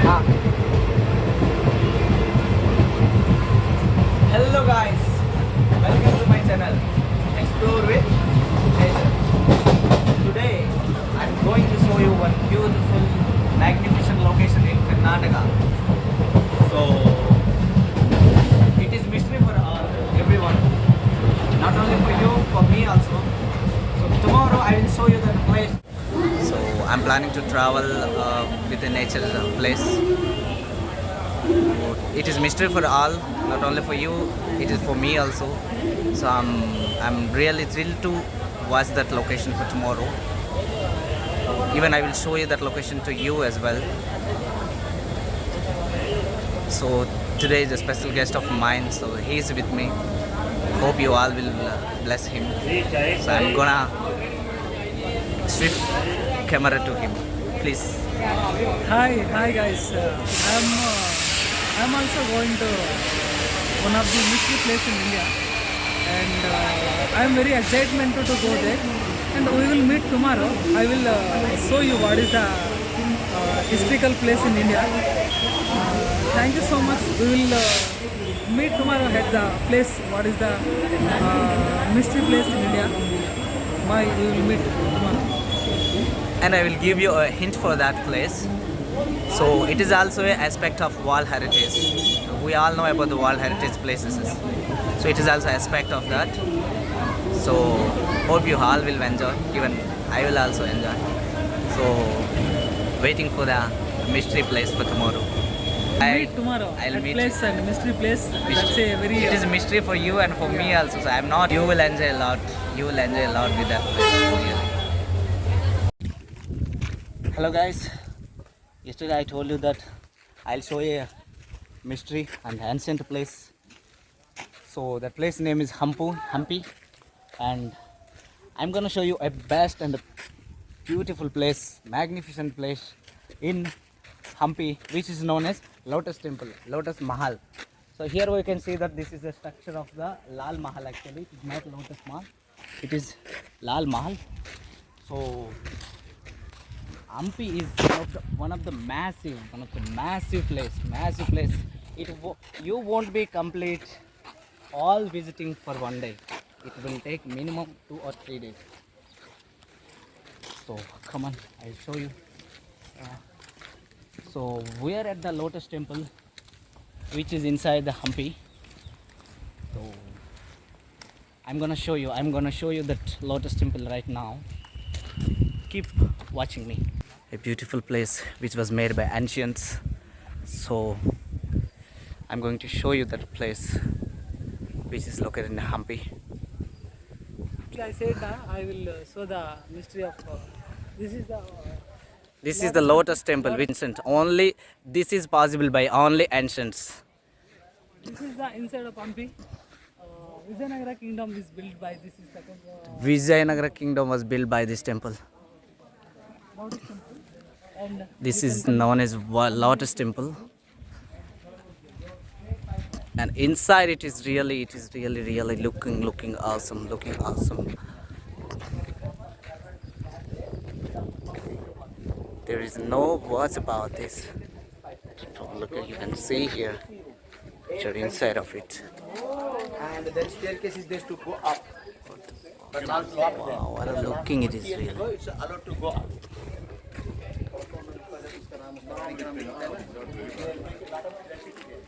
Ah. Hello guys, welcome to my channel Explore with Nature. Today I'm going to show you one beautiful, magnificent location in Karnataka. So it is mystery for everyone, not only for you, for me also. So tomorrow I will show you the place. So I'm planning to travel with a nature place. It is mystery for all, not only for you, it is for me also. So I'm really thrilled to watch that location for tomorrow. Even I will show you that location to you as well. So today is a special guest of mine, so he is with me. Hope you all will bless him. So I'm gonna shift camera to him, please. Hi guys. I'm also going to one of the mystery place in India, and I'm very excited to go there. And we will meet tomorrow. I will show you what is the historical place in India. Thank you so much. We will meet tomorrow at the place. What is the mystery place in India? Bye. We will meet tomorrow. And I will give you a hint for that place. So it is also an aspect of World Heritage. We all know about the World Heritage places. So it is also an aspect of that. So hope you all will enjoy. Even I will also enjoy. So waiting for the mystery place for tomorrow. Meet tomorrow. I'll at meet place and mystery place. That's a very. It is mystery for you and for me also. So I'm not. You will enjoy a lot. You will enjoy a lot with that place. Really. Hello guys. Yesterday I told you that I'll show you a mystery and ancient place. So that place name is Hampi, and I'm gonna show you a best and a beautiful place, magnificent place in Hampi, which is known as Lotus Temple, Lotus Mahal. So here we can see that this is the structure of the Lal Mahal. Actually, it is not Lotus Mahal, it is Lal Mahal. So Hampi is one of the massive place. You won't be complete all visiting for one day. It will take minimum 2 or 3 days. So come on, I'll show you. So we are at the Lotus Temple, which is inside the Hampi. So I'm gonna show you that Lotus Temple right now. Keep watching me. A beautiful place which was made by ancients. So I'm going to show you that place which is located in Hampi. I said I will show the mystery of. This is the Lotus Temple, which ancient. Only this is possible by only ancients. This is the inside of Hampi. Vijayanagara kingdom is built by this. Is the Vijayanagara kingdom was built by this temple. Lotus Temple. And This is known as Lotus Temple. And inside it is really looking awesome. There is no words about this. Look, you can see here picture inside of it. And then staircase is there to go up. But not to up there. Wow, what a looking it is really. It's allowed to go up.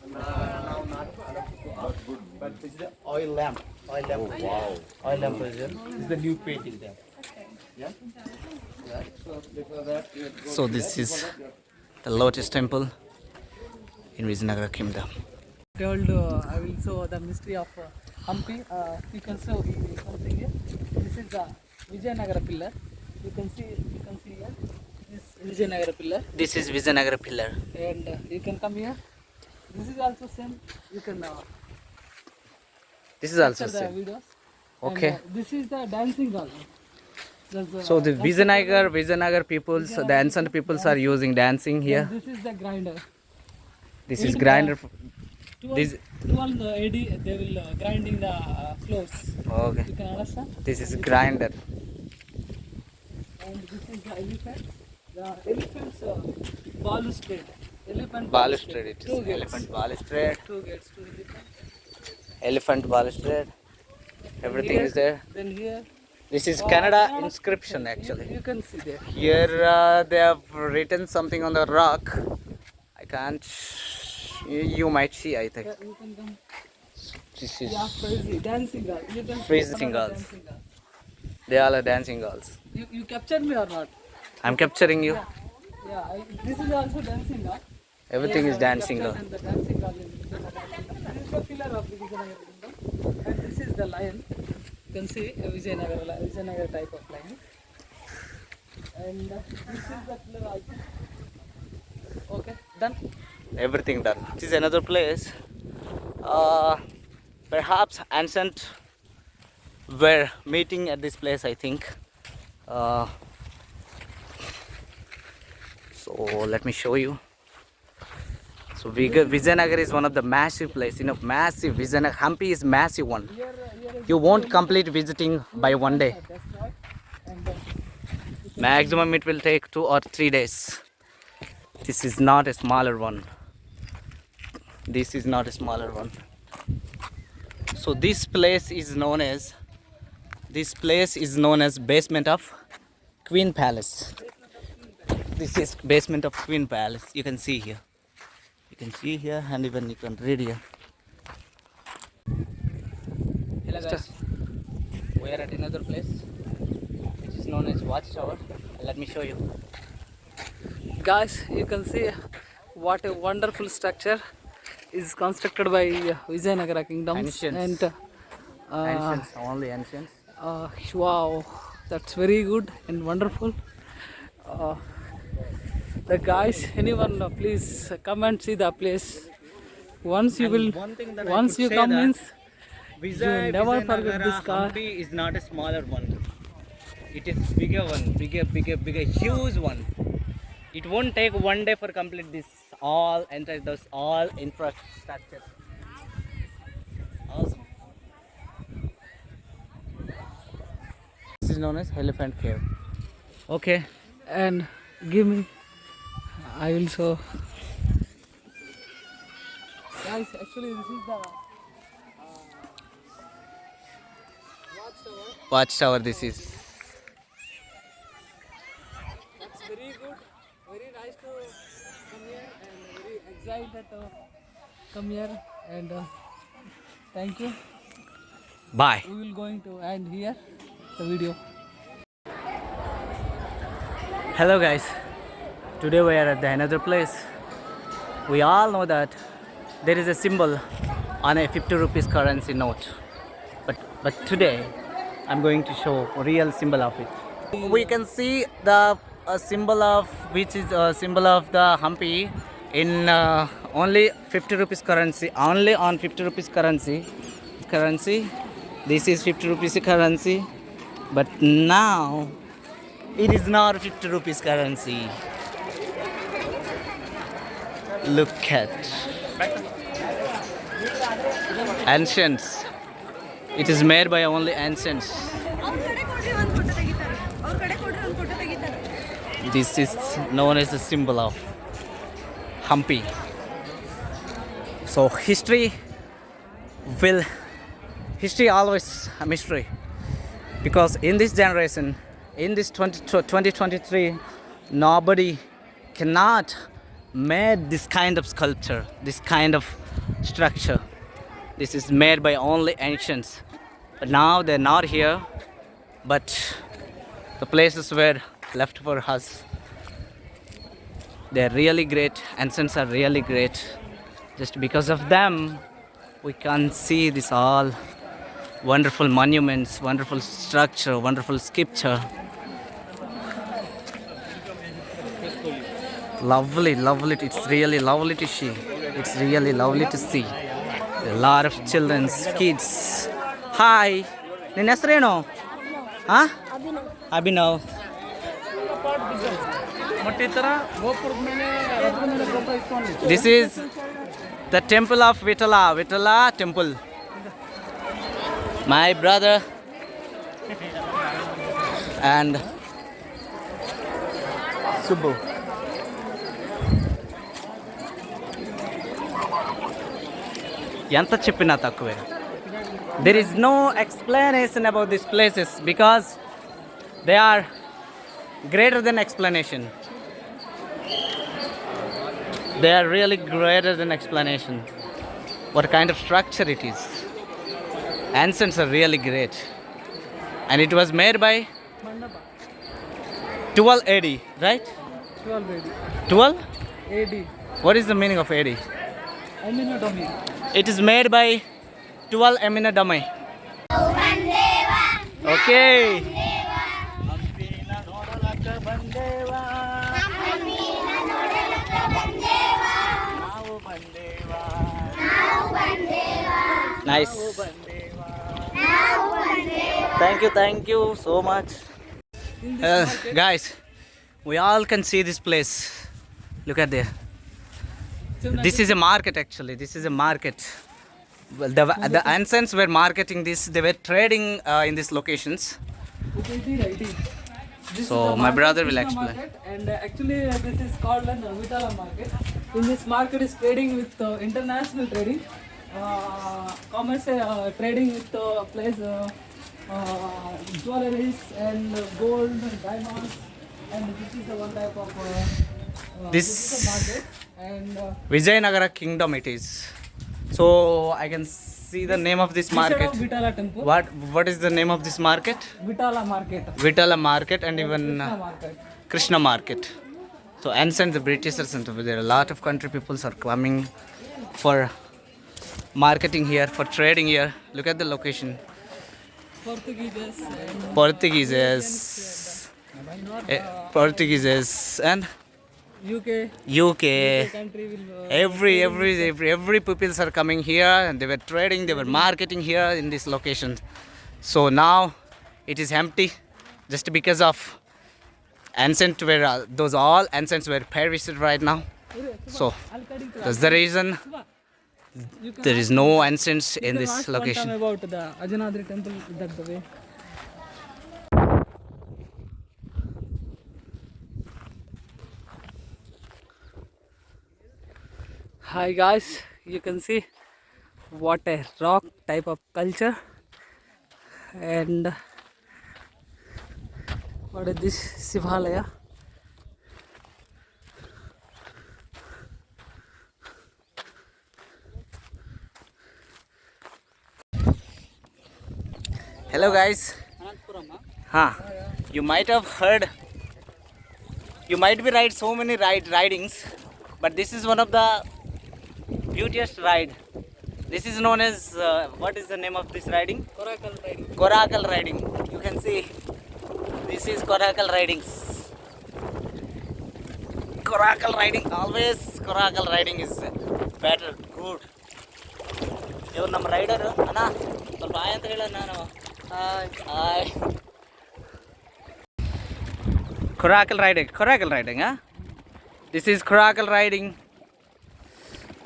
Now not allowed to go up. But this is the oil lamp. Oil lamp. Oh, wow. Oil lamp is there. This is the new painting there. Yeah. Yeah. So before that, you have to go. So this is the Lotus Temple in Vijayanagara Kingdom. told I will show the mystery of Hampi. You can see here. This is the Vijayanagara pillar. You can see here. This Vijayanagara pillar. This is Vijayanagara pillar. And you can come here. This is also same. You can This is also capture the same. videos. Okay. And, this is the dancing hall. So the Vijayanagar peoples, the ancient peoples are using dancing here. And this is the grinder. This is grinder. 12 AD they will grinding the floors. Okay. You can understand? This is grinder. And this is the elephant. The elephant's ball is spread. Elephant balustrade. It Two is gates. elephant balustrade. Two gates to elephant. Elephant balustrade. Everything Here, is there. Then here. This is Canada inscription actually. You can see there. Here they have written something on the rock. I can't. You might see. I think Yeah, you can come. this is Yeah, crazy. Dancing girl. You can see freezing another girls. dancing girl. They all are dancing girls. You captured me or not? I'm capturing you. Yeah, this is also dancing girl. Everything is dancing girl. And the dancing girl is this is the pillar of the Vijayanagar kingdom. And this is the lion. You can see a Vijayanagar type of lion. And this is the pillar also. Okay, done. Everything done. This is another place. Perhaps ancient were meeting at this place, I think. So let me show you. So Vijayanagar is one of the massive place. Massive. Vijayanagar. Hampi is massive one. You won't complete visiting by one day. Maximum it will take 2 or 3 days. This is not a smaller one. This is not a smaller one. So this place is known as basement of Queen Palace. This is basement of Queen Palace. You can see here. You can see here, and even you can read here. Hello guys. We are at another place, which is known as Watchtower. Let me show you. Guys, you can see what a wonderful structure is constructed by Vijayanagara kingdoms. Ancients. And Ancients, only ancients. wow, that's very good and wonderful. The guys, anyone, please come and see the place. Once you will, once you come means you will never forget this car. Hampi is not a smaller one. It is bigger one, bigger, huge one. It won't take one day for complete this all infrastructure. Awesome. This is known as Elephant Cave. Okay. And give me, I will show. Guys, actually this is the Watchtower. This is. That's very good, very nice to come here and very excited to come here and thank you. Bye. We will going to end here the video. Hello guys. Today we are at another place. We all know that there is a symbol on a 50 rupees currency note. But today I'm going to show a real symbol of it. We can see the symbol of which is a symbol of the Hampi in only 50 rupees currency. Only on 50 rupees currency. This is 50 rupees currency. But now it is not 50 rupees currency. Look at ancients. It is made by only ancients. This is known as the symbol of Hampi. So history always a mystery, because in this generation, in this 2023, nobody cannot made this kind of sculpture, this kind of structure. This is made by only ancients. But now they're not here, but the places were left for us. They're really great. Ancients are really great. Just because of them, we can see this all wonderful monuments, wonderful structure, wonderful sculpture. Lovely. It's really lovely to see. It's really lovely to see. A lot of children, kids. Hi. Nina Sreno? Huh? Abhinav. This is the temple of Vitala Temple. My brother and Subbu. ఎంత చెప్పినా తక్కువే. There is no explanation about these places because they are greater than explanation. They are really greater than explanation. What kind of structure it is. Ancients are really great. And it was made by Mandapa. 12 AD, right? 12 AD. 12? AD. What is the meaning of AD? Aminotomy. It is made by 12 Aminadamai. Okay. Nice. Thank you so much. Guys, we all can see this place. Look at there. This is a market actually. This is a market. Well, the ancients were marketing this. They were trading in these locations. This So is the my market, brother will Krishna explain. Market, and actually this is called an Vitala Market. In this market is trading with international trading. Commerce trading with place jewelries and gold and diamonds, and this is the one type of This is the market, and Vijayanagara kingdom it is. So I can see the name of this instead market. of Vitala Temple, What is the name of this market? Vitala Market, Vitala Market and even Krishna Market. Krishna Market. So ancient the Britishers and there are a lot of country peoples are coming for marketing here, for trading here. Look at the location. Portuguese and Portugueses, Portugueses and UK UK. country will Every peoples are coming here and they were trading, they were marketing here in this location. So now it is empty just because of ancient were those all ancients were perished right now. So that's the reason there is no ancients in this ask one location. time about the Ajanadri temple that the way. Hi guys, you can see what a rock type of culture, and what is this Sivalaya. Hello guys. You might have heard, you might be ride so many ridings, but this is one of the beautiest ride. This is known as what is the name of this riding? Coracle riding. Coracle riding. You can see this is coracle ridings. Coracle riding, always coracle riding is better, good. ಇವ್ರು ನಮ್ಮ rider ಅಣ್ಣ ಸ್ವಲ್ಪ hi ಅಂತ ಹೇಳ ನಾನು hi coracle riding huh? This is coracle riding.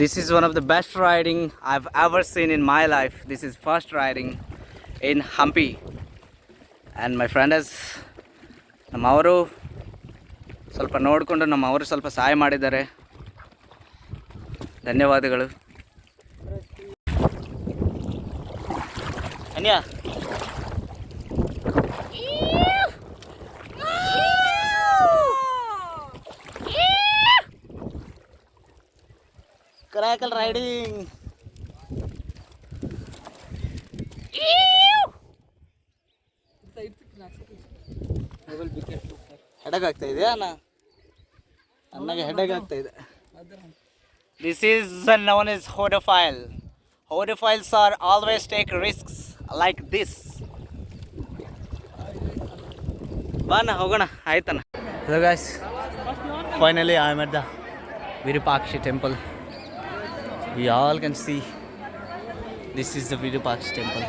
This is one of the best riding I've ever seen in my life. This is first riding in Hampi, and my friend is ನಮ್ಮವರು ಸ್ವಲ್ಪ ನೋಡಿಕೊಂಡು ನಮ್ಮವರು ಸ್ವಲ್ಪ ಸಹಾಯ ಮಾಡಿದ್ದಾರೆ. ಧನ್ಯವಾದಗಳು. ಅನ್ಯ coracle riding. ಹೆಡಗ್ ಆಗ್ತಾ ಇದೆಯಾ ನನಗೆ ಹೆಡಗ್ ಆಗ್ತಾ ಇದೆ. This is known as Hodophile. Hodophiles are always take risks like this. ಬಾನ ಹೋಗೋಣ ಆಯ್ತನ. Hello guys, finally I am at the Virupaksha temple. We all can see this is the Virupaksha temple.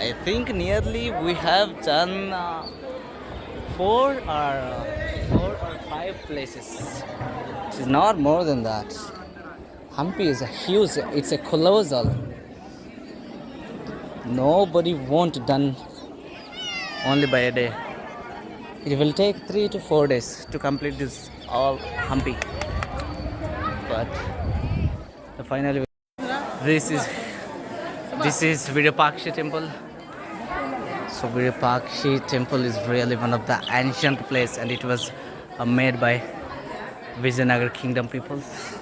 I think nearly we have done 4 or 5 places. It is not more than that. Hampi is a huge, it's a colossal. Nobody won't done only by a day. It will take 3 to 4 days to complete this all Hampi. but finally this is Virupaksha Temple. So Virupaksha Temple is really one of the ancient place, and it was made by Vijayanagar kingdom peoples.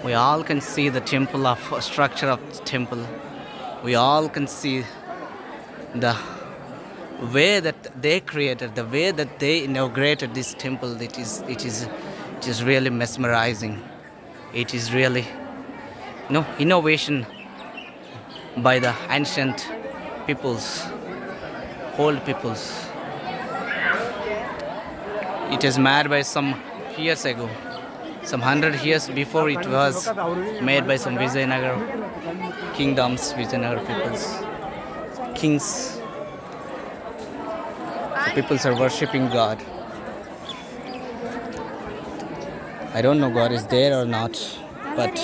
We all can see the temple of structure of the temple. We all can see the way that they created, the way that they inaugurated this temple. It is really mesmerizing. It is really innovation by the ancient peoples, old peoples. It is made by some years ago, some 100 years before it was made by some Vijayanagar kingdoms, Vijayanagar peoples, kings. So peoples are worshipping God. I don't know God is there or not, but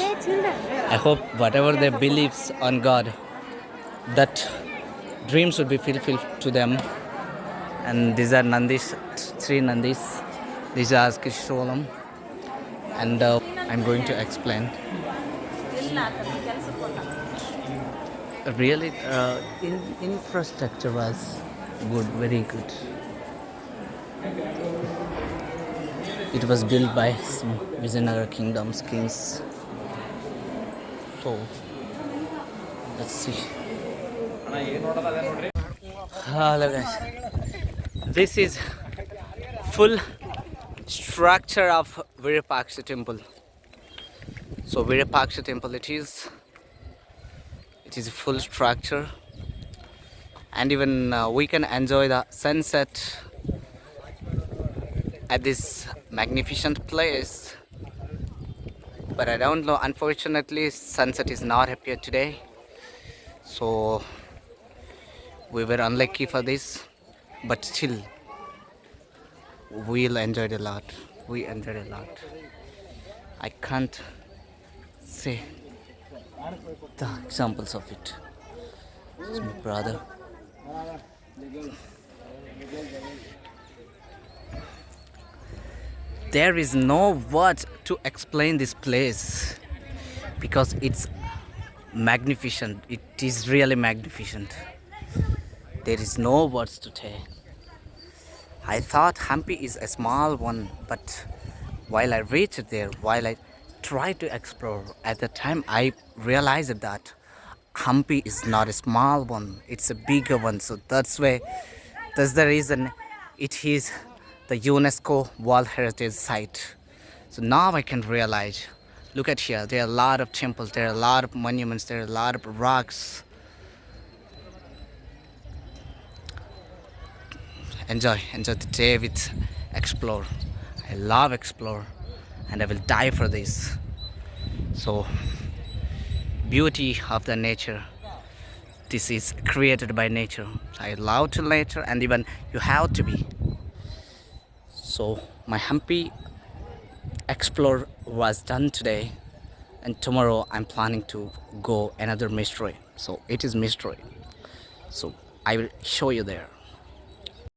I hope whatever their beliefs on God, that dreams would be fulfilled to them. And these are Nandis, three Nandis. These are Kisholam. And I'm going to explain. Really, infrastructure was good, very good. It was built by some Vijayanagar kingdoms, kings. So, let's see. Hello guys. This is full structure of Virupaksha Temple. So Virupaksha Temple it is a full structure, and even we can enjoy the sunset at this magnificent place. But I don't know, unfortunately sunset is not appeared today, so we were unlucky for this, but still we enjoyed a lot. I can't say the examples of it. It's my brother. There is no words to explain this place because it's magnificent. It is really magnificent. There is no words to tell. I thought Hampi is a small one, but while I reached there, while I tried to explore, at the time I realized that Hampi is not a small one, it's a bigger one. So that's the reason it is the UNESCO World Heritage Site. So now I can realize, look at here, there are a lot of temples, there are a lot of monuments, there are a lot of rocks. Enjoy the day with explore. I love explore, and I will die for this. So beauty of the nature, this is created by nature. I love to nature, and even you have to be. So my Hampi explore was done today, and tomorrow I'm planning to go another mystery. So it is mystery, so I will show you there.